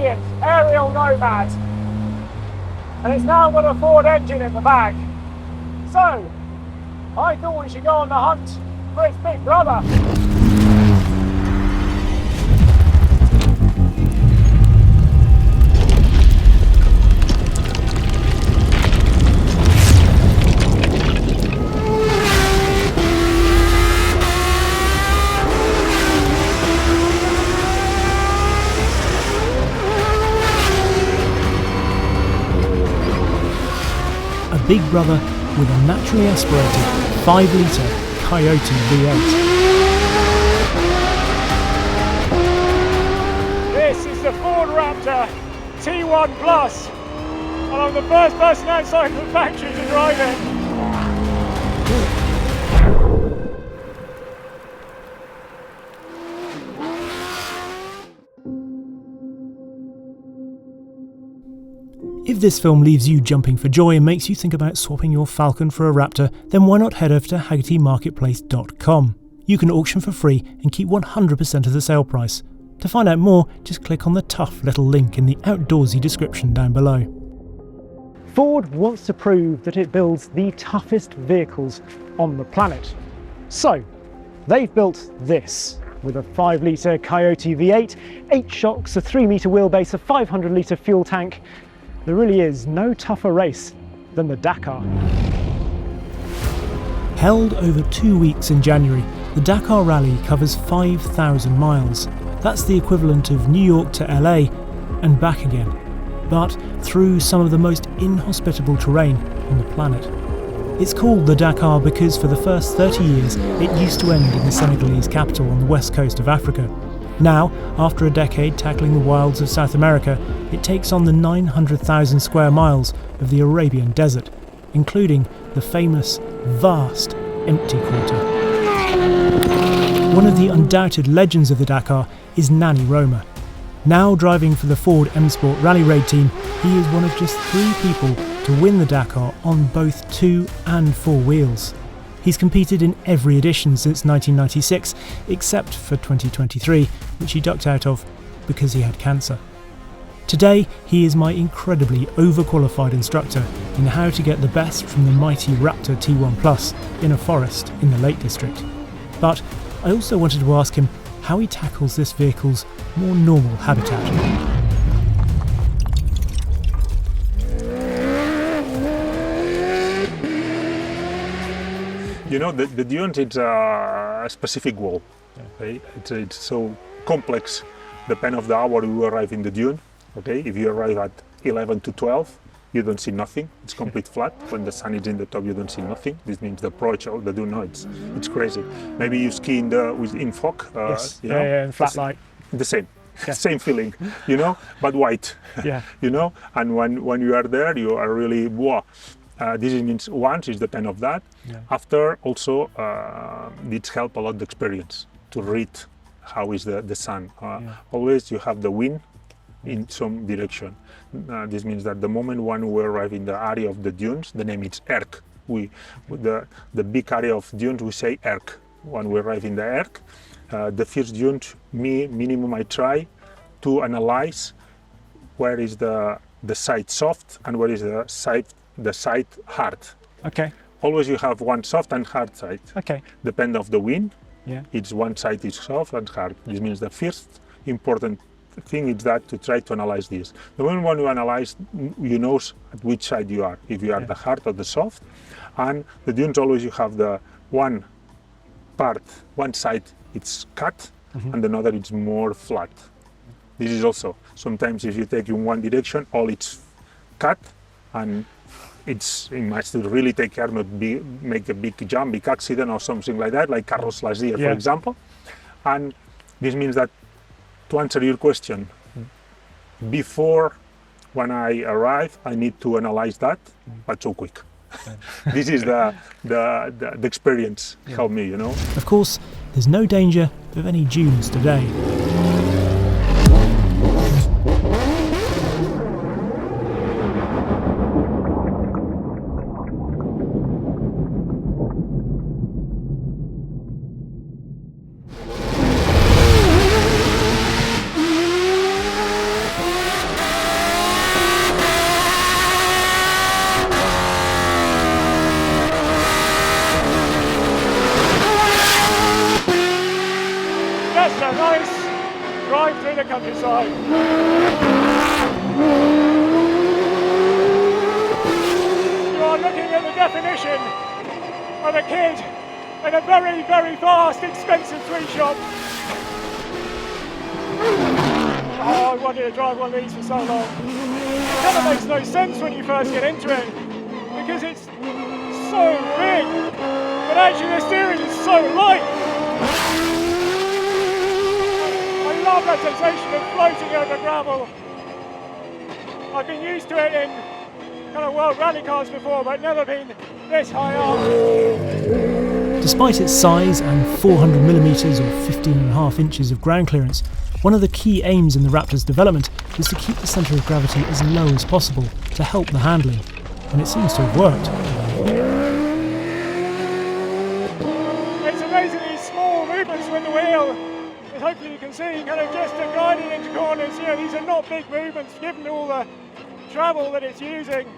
brilliant Ariel Nomad, and it's now got a Ford engine in the back. So I thought we should go on the hunt for its big brother. A big brother with a naturally aspirated 5-litre Coyote V8. This is the Ford Raptor T1 Plus, and I'm the first person outside the factory to drive it. If this film leaves you jumping for joy and makes you think about swapping your Falcon for a Raptor, then why not head over to HagertyMarketplace.com. You can auction for free and keep 100% of the sale price. To find out more, just click on the tough little link in the outdoorsy description down below. Ford wants to prove that it builds the toughest vehicles on the planet. So, they've built this, with a 5-litre Coyote V8, 8 shocks, a 3-metre wheelbase, a 500-litre fuel tank. There really is no tougher race than the Dakar. Held over 2 weeks in January, the Dakar Rally covers 5,000 miles. That's the equivalent of New York to LA and back again, but through some of the most inhospitable terrain on the planet. It's called the Dakar because for the first 30 years it used to end in the Senegalese capital on the west coast of Africa. Now, after a decade tackling the wilds of South America, it takes on the 900,000 square miles of the Arabian desert, including the famous, vast, empty quarter. One of the undoubted legends of the Dakar is Nani Roma. Now driving for the Ford M Sport Rally Raid team, he is one of just 3 people to win the Dakar on both 2 and 4 wheels. He's competed in every edition since 1996, except for 2023, which he ducked out of because he had cancer. Today, he is my incredibly overqualified instructor in how to get the best from the mighty Raptor T1 Plus in a forest in the Lake District. But I also wanted to ask him how he tackles this vehicle's more normal habitat. You know, the dunes, it's a specific wall. Okay? It's so complex, depending on the hour you arrive in the dune. Okay? If you arrive at 11 to 12, you don't see nothing. It's complete flat. When the sun is in the top, you don't see nothing. This means the approach of the dune, no, it's crazy. Maybe you ski in fog. Yes, you know? in flat light. The same. Yeah. Same feeling, you know, but white. Yeah. You know, and when you are there, you are really, wow. This means once is the pen of that. Yeah. After also, it helps a lot the experience to read how is the sun. Always you have the wind in some direction. This means that the moment when we arrive in the area of the dunes, the name is Erk. The big area of dunes, we say Erk. When we arrive in the Erk, the first dune, minimum I try to analyze where is the side soft and where is the side hard. Okay. Always you have one soft and hard side. Okay. Depend of the wind. Yeah. It's one side is soft and hard. This means the first important thing is that to try to analyze this. The moment when you analyze, you know at which side you are. If you are the hard or the soft. And the dunes always you have the one side it's cut and another it's more flat. This is also sometimes if you take in one direction, all it's cut and you must really take care not make a big jump, big accident or something like that, like Carlos last year, for example. And this means that to answer your question, before when I arrive, I need to analyze that, but so quick. This is the experience helped me, you know. Of course, there's no danger of any dunes today. the countryside. You are looking at the definition of a kid in a very, very vast, expensive sweet shop. Oh, I wanted to drive one of these for so long. It kind of makes no sense when you first get into it, because it's so big, but actually the steering is so light. I love that sensation of floating over gravel. I've been used to it in kind of world rally cars before, but never been this high up. Despite its size and 400mm or 15.5 inches of ground clearance, one of the key aims in the Raptor's development was to keep the centre of gravity as low as possible to help the handling, and it seems to have worked. It's amazingly small movements with the wheel, as hopefully you can see, kind of just guiding into corners. You know, these are not big movements given all the travel that it's using.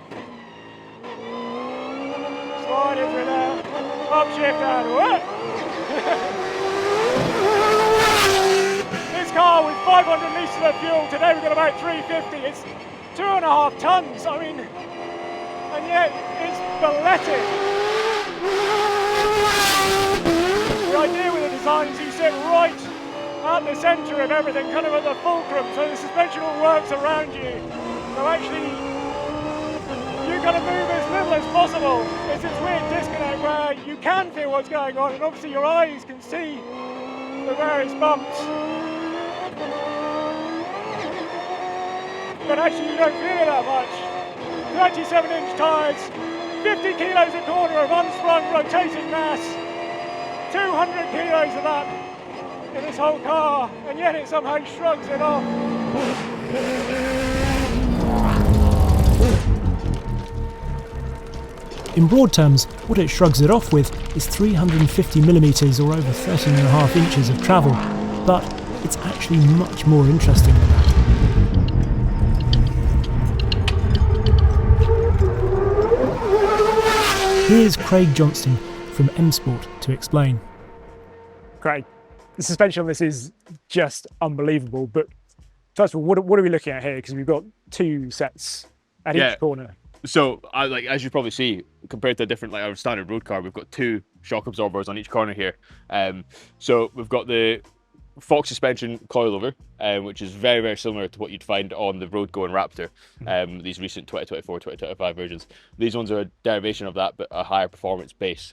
Sliding through there, upshift and what? This car with 500 litres of fuel, today we've got about 350, it's 2.5 tonnes, I mean, and yet it's balletic. The idea with the design is you sit right at the centre of everything, kind of at the fulcrum, so the suspension all works around you. So actually, you kind of move as little as possible. It's this weird disconnect where you can feel what's going on, and obviously your eyes can see the various bumps. But actually you don't feel it that much. 37-inch tyres, 50 kilos a corner of unsprung rotating mass, 200 kilos of that in this whole car, and yet it somehow shrugs it off. In broad terms, what it shrugs it off with is 350mm or over 13.5 inches of travel, but it's actually much more interesting than that. Here's Craig Johnston from M Sport to explain. Craig, the suspension on this is just unbelievable, but first of all, what are we looking at here? Because we've got two sets at each corner. So, as you probably see, compared to a different, like our standard road car, we've got two shock absorbers on each corner here. So we've got the Fox suspension coilover, which is very, very similar to what you'd find on the road-going Raptor, these recent 2024, 2025 versions. These ones are a derivation of that, but a higher performance base.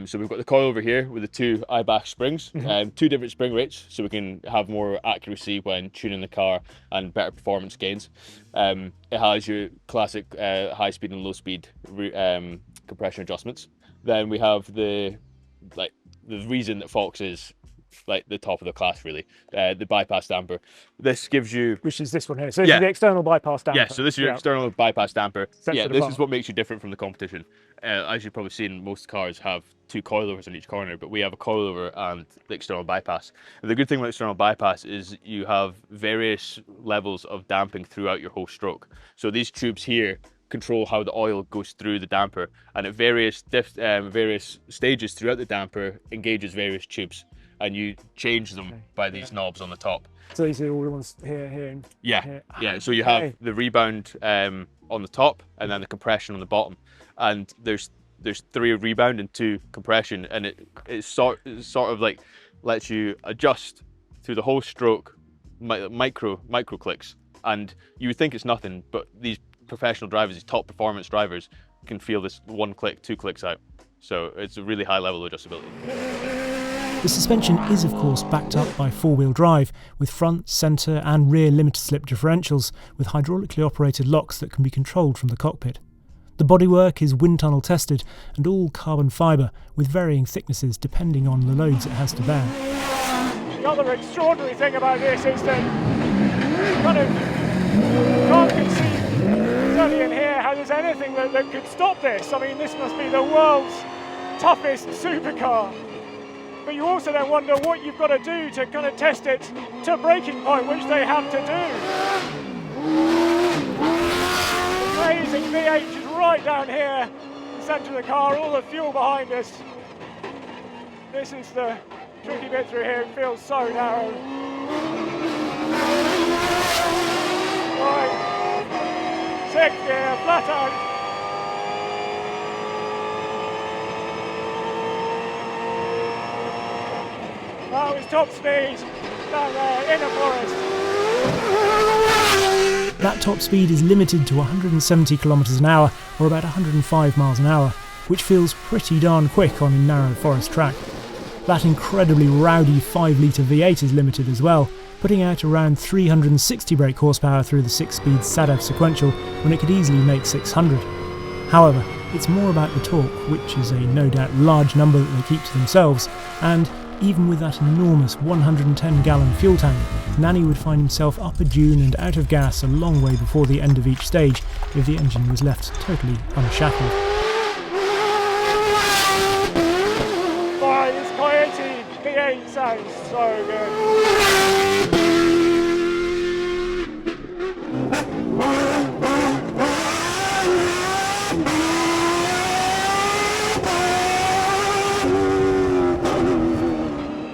So we've got the coilover here with the two IBAC springs, two different spring rates, so we can have more accuracy when tuning the car and better performance gains. It has your classic high speed and low speed compression adjustments. Then we have the reason that Fox is like the top of the class, really, the bypass damper. This gives you, which is this one here. So this is the external bypass damper. Yeah, so this is your external bypass damper. Sets this is what makes you different from the competition. As you've probably seen, most cars have two coilovers on each corner, but we have a coilover and the external bypass. And the good thing with external bypass is you have various levels of damping throughout your whole stroke. So these tubes here control how the oil goes through the damper, and at various stages throughout the damper engages various tubes, and you change them by these knobs on the top. So these are all the ones here, and here. Yeah. So you have the rebound on the top, and then the compression on the bottom. And there's 3 rebound and 2 compression, and it sort of like lets you adjust through the whole stroke, micro clicks. And you would think it's nothing, but these professional drivers, these top performance drivers, can feel this 1 click, 2 clicks out. So it's a really high level of adjustability. The suspension is of course backed up by 4-wheel drive with front, centre and rear limited slip differentials with hydraulically operated locks that can be controlled from the cockpit. The bodywork is wind tunnel tested and all carbon fibre with varying thicknesses depending on the loads it has to bear. The other extraordinary thing about this is that you kind of can't conceive, certainly in here, how there's anything that could stop this. I mean, this must be the world's toughest supercar. But you also then wonder what you've got to do to kind of test it to breaking point, which they have to do. Amazing V8 is right down here, the centre of the car, all the fuel behind us. This is the tricky bit through here, it feels so narrow. fine. 6th gear, flat out. That was top speed down there in the forest. That top speed is limited to 170 kilometers an hour, or about 105 miles an hour, which feels pretty darn quick on a narrow forest track. That incredibly rowdy 5-litre V8 is limited as well, putting out around 360 brake horsepower through the 6-speed SADEV sequential when it could easily make 600. However, it's more about the torque, which is a no doubt large number that they keep to themselves, and even with that enormous 110-gallon fuel tank, Nanny would find himself up a dune and out of gas a long way before the end of each stage if the engine was left totally unshackled. Boy, this Coyote V8 sounds so good.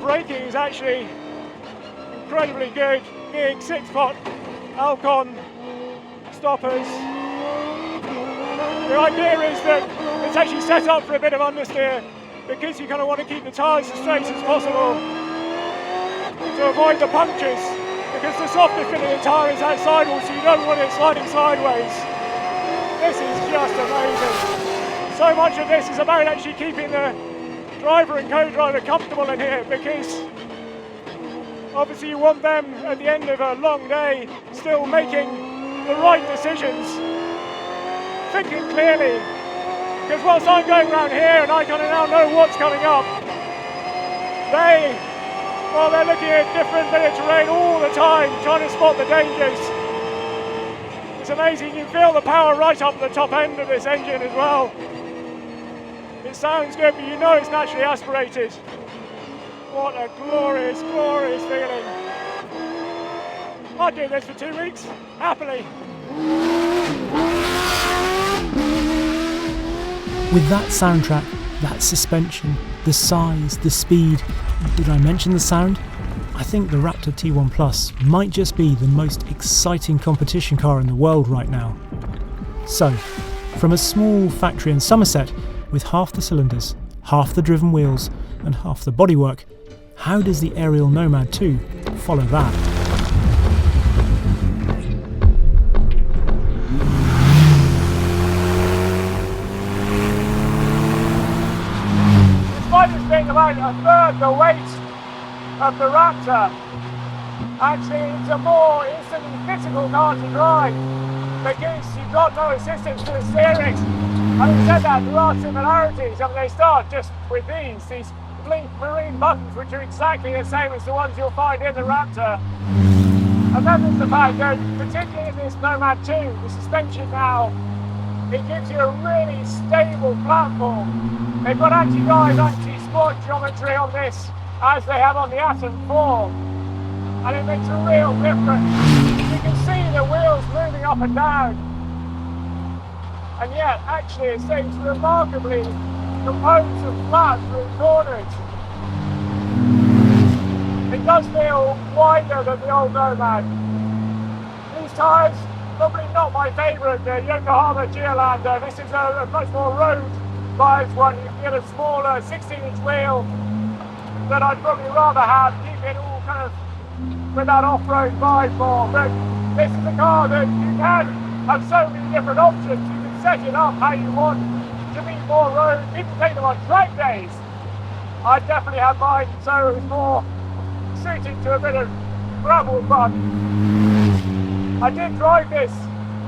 Braking is actually incredibly good, big 6-pot Alcon stoppers. The idea is that it's actually set up for a bit of understeer because you kind of want to keep the tyres as straight as possible to avoid the punctures, because the softest bit of the tyre is that sidewall, so you don't want it sliding sideways. This is just amazing. So much of this is about actually keeping the driver and co-driver comfortable in here, because obviously you want them at the end of a long day still making the right decisions, thinking clearly, because whilst I'm going around here and I kind of now know what's coming up, they're looking at different bit of terrain all the time, trying to spot the dangers. It's amazing, you feel the power right up at the top end of this engine as well. It sounds good, but you know it's naturally aspirated. What a glorious, glorious feeling. I'd do this for 2 weeks, happily. With that soundtrack, that suspension, the size, the speed, did I mention the sound? I think the Raptor T1 Plus might just be the most exciting competition car in the world right now. So, from a small factory in Somerset, with half the cylinders, half the driven wheels, and half the bodywork, how does the Ariel Nomad 2 follow that? Despite this being about a third the weight of the Raptor, actually it's a more instantly physical car to drive, because you've got no assistance to the steering. Having said that, there are similarities. I mean, they start just with these blink marine buttons, which are exactly the same as the ones you'll find in the Raptor. And then there's the fact that, particularly in this Nomad 2, the suspension now, it gives you a really stable platform. They've got anti-dive, anti-sport geometry on this, as they have on the Atom 4. And it makes a real difference. You can see the wheels moving up and down. And yet, actually, it seems remarkably composed and flat through corners. It does feel wider than the old Nomad. These tyres, probably not my favourite, the Yokohama Geolander. This is a much more road-biased one. You can get a smaller 16-inch wheel that I'd probably rather have, keep it all kind of with that off-road vibe more. But this is a car that you can have so many different options. You can set it up how you want to be more road. People take them on track days. I definitely have mine, so it was more suited to a bit of gravel fun. I did drive this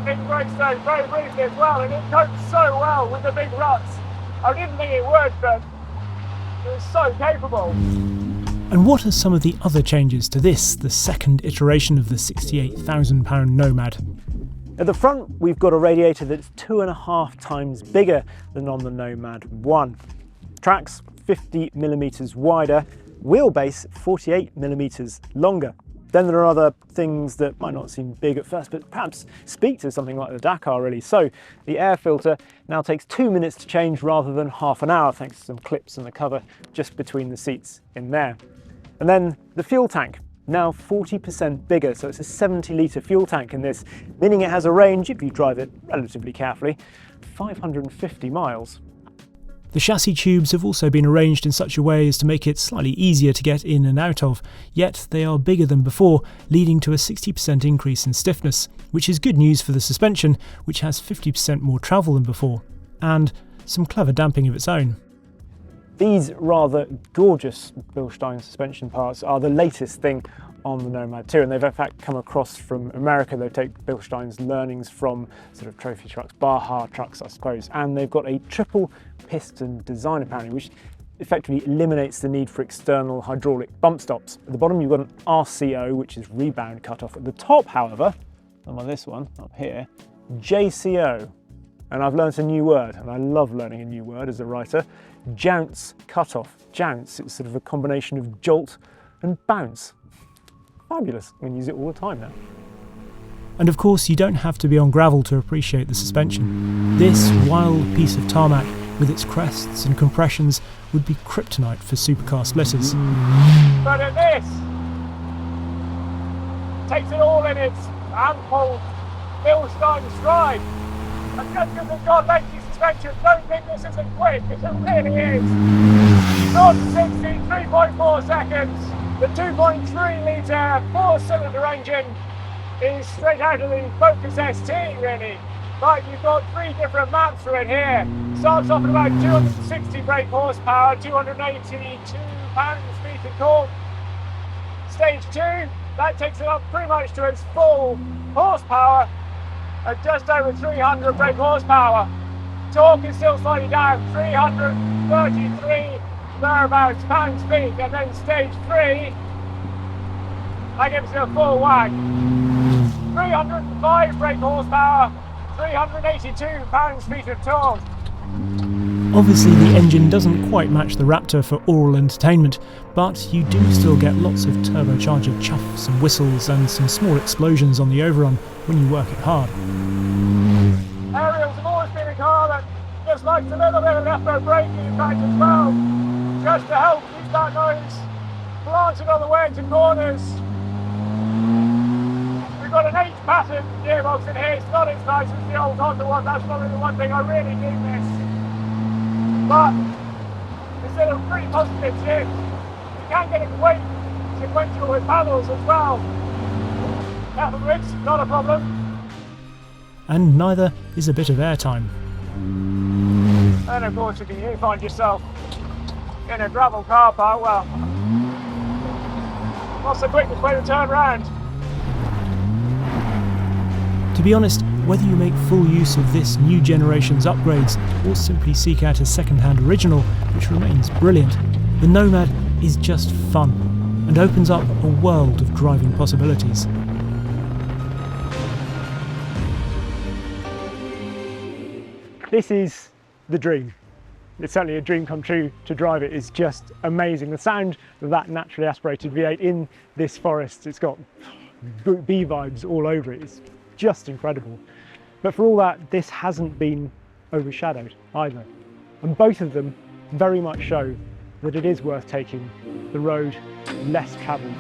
in Greystone very briefly as well, and it coped so well with the big ruts. I didn't think it would, but it was so capable. And what are some of the other changes to this, the second iteration of the £68,000 Nomad? At the front, we've got a radiator that's 2.5 times bigger than on the Nomad 1. Tracks 50mm wider, wheelbase 48mm longer. Then there are other things that might not seem big at first, but perhaps speak to something like the Dakar Rally. So the air filter now takes 2 minutes to change rather than half an hour, thanks to some clips in the cover just between the seats in there. And then the fuel tank. now 40% bigger, so it's a 70-litre fuel tank in this, meaning it has a range, if you drive it relatively carefully, 550 miles. The chassis tubes have also been arranged in such a way as to make it slightly easier to get in and out of, yet they are bigger than before, leading to a 60% increase in stiffness, which is good news for the suspension, which has 50% more travel than before, and some clever damping of its own. These rather gorgeous Bilstein suspension parts are the latest thing on the Nomad 2, and they've in fact come across from America. They've taken Bilstein's learnings from sort of trophy trucks, Baja trucks I suppose, and they've got a triple piston design apparently, which effectively eliminates the need for external hydraulic bump stops. At the bottom you've got an RCO, which is rebound cutoff. At the top, however, on this one up here, JCO. And I've learned a new word, and I love learning a new word as a writer. Jounce cutoff. Jounce, it's sort of a combination of jolt and bounce. Fabulous, I can use it all the time now. And of course you don't have to be on gravel to appreciate the suspension. This wild piece of tarmac with its crests and compressions would be kryptonite for supercar splitters. But at this, takes it all in its ample Bilstein stride. And just because it's got lengthy suspension, don't think this isn't quick, because it really is. 0 to 60, 3.4 seconds. The 2.3 litre 4-cylinder engine is straight out of the Focus ST really. But you've got 3 different maps for it here. Starts off at about 260 brake horsepower, 282 pounds-feet of torque. Stage 2, that takes it up pretty much to its full horsepower at just over 300 brake horsepower. Torque is still slightly down, 333 thereabouts pounds-feet, and then stage 3, that gives you a full whack. 305 brake horsepower, 382 pounds-feet of torque. Obviously the engine doesn't quite match the Raptor for oral entertainment, but you do still get lots of turbocharger chuffs and whistles and some small explosions on the overrun when you work it hard. Ariel's have always been a car that just likes a little bit of left-hand braking in fact as well, just to help keep that nose planted on the way into corners. We've got an 8-pattern gearbox in here. It's not as nice as the old Honda one. That's probably the one thing I really do miss. But it's still a pretty positive shift. You can get it quite sequential with paddles as well. Cattle grips, not a problem. And neither is a bit of airtime. And of course, if you find yourself in a gravel car park, well, what's the quickest way to turn around? To be honest, whether you make full use of this new generation's upgrades or simply seek out a second-hand original, which remains brilliant, the Nomad is just fun and opens up a world of driving possibilities. This is the dream. It's certainly a dream come true to drive it. It's just amazing. The sound of that naturally aspirated V8 in this forest, it's got bee vibes all over it. It's just incredible. But for all that, this hasn't been overshadowed either. And both of them very much show that it is worth taking the road less travelled.